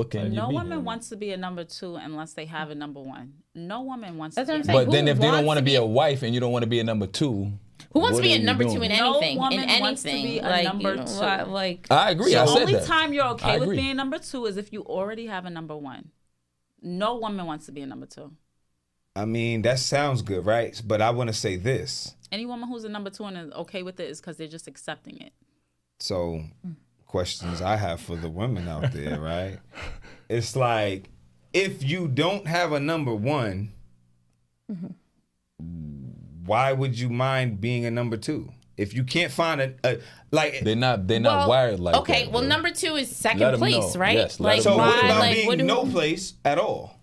What can you No be? woman wants to be a number two unless they have a number one. No woman wants That's to what be I'm a saying. But then Who if they don't wants want to to be be- a wife and you don't want to be a number two, Who wants to what be are a you number two doing? in No anything? woman In anything, wants to be a like, number you know, two. like I agree. The I said only that. time you're I okay with agree. being number two is if you already have a number one. No woman wants to be a number two. I mean, that sounds good, right? But I want to say this. Any woman who's a number two and is okay with it is because they're just accepting it. So, questions I have for the women out there, right? It's like, if you don't have a number one, why would you mind being a number two? If you can't find a like, They're not well, wired like that. okay, well, bro. number two is Let second 'em place, know. right? Yes, let like 'em so know. what why? about Like being what do? no place at all?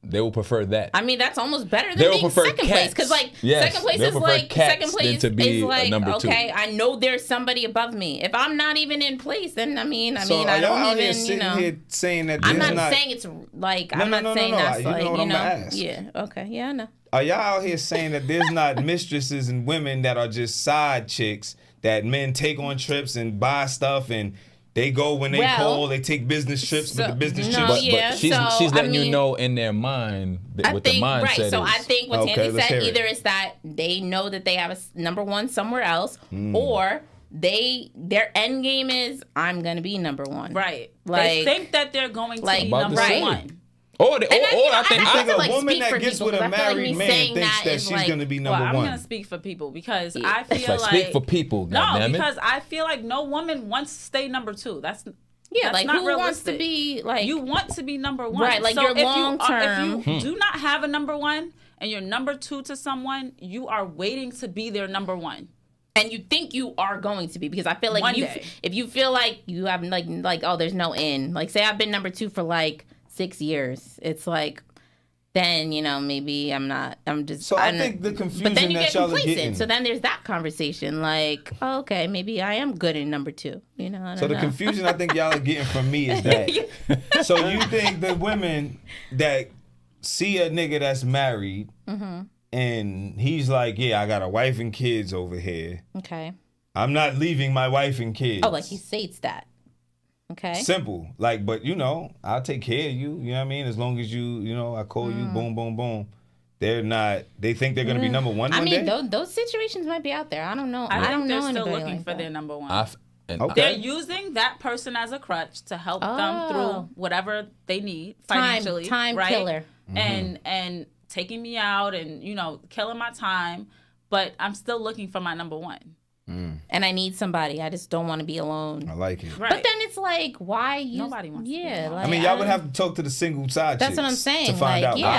They will prefer that. I mean, that's almost better They than will being prefer second place, cats. because like Yes, second place they'll is prefer like cats second than place to be is a like number two. okay, I know there's somebody above me. If I'm not even in place, then I mean, So are I y'all out don't here even, sitting you know. here saying that I'm there's not saying it's like No, I'm no, not no, saying no, that's you know like what you I'm know. gonna ask. Yeah. Okay. Yeah. I know. Are y'all out here saying that there's not mistresses and women that are just side chicks that men take on trips and buy stuff and they go when they Well, call, they take business trips, but the business no, trips. but yeah, she's so, letting I you mean, know in their mind I what think the mindset right. So is. I think what Okay, Tandy let's said, hear it. either it's that they know that they have a number one somewhere else, or their end game is I'm gonna be number one. Right. Like- they think that they're going to like- be About to number say. one. Or And I think You I think feel a like woman speak that for gets people, with a because I feel like married me man saying thinks that that is she's like- going to be Well, number I'm one? going to speak for people because Yeah. I feel it's like like speak for people. No, goddammit. because I feel like no woman wants to stay number two. That's like not who wants to realistic. be like You want to be number one, Right, like so your if you long-term- If you do not have a number one and you're number two to someone, you are waiting to be their number one. and you think you are going to be, because I feel like One you day. if you feel like you have like oh there's no end, like say I've been number two for like 6 years, it's like then maybe I'm just So I don't- think the confusion but then you that get y'all are complacent, getting. so then there's that conversation like oh, okay, maybe I am good in number two, I don't So the know. confusion I think y'all are getting from me is that. So you think the women that see a nigga that's married Mm-hmm. and he's like, yeah, I got a wife and kids over here. Okay. I'm not leaving my wife and kids. Oh, like he states that. Okay. Simple. Like, but I'll take care of you. You know what I mean? As long as I call you, boom, boom, boom. They're not, they think they're going to be number one I one mean, day? those situations might be out there. I don't know. I, I don't think know they're still anybody looking like for that. their number one. Okay. They're using that person as a crutch to help them Oh. through whatever they need financially. Time right? killer. And taking me out and killing my time, but I'm still looking for my number one. And I need somebody. I just don't want to be alone. I like it. Right. But then it's like, why you? Nobody wants to be Yeah, alone. like I mean, y'all would have to talk to the single side That's chicks what I'm saying. to find like, out. yeah,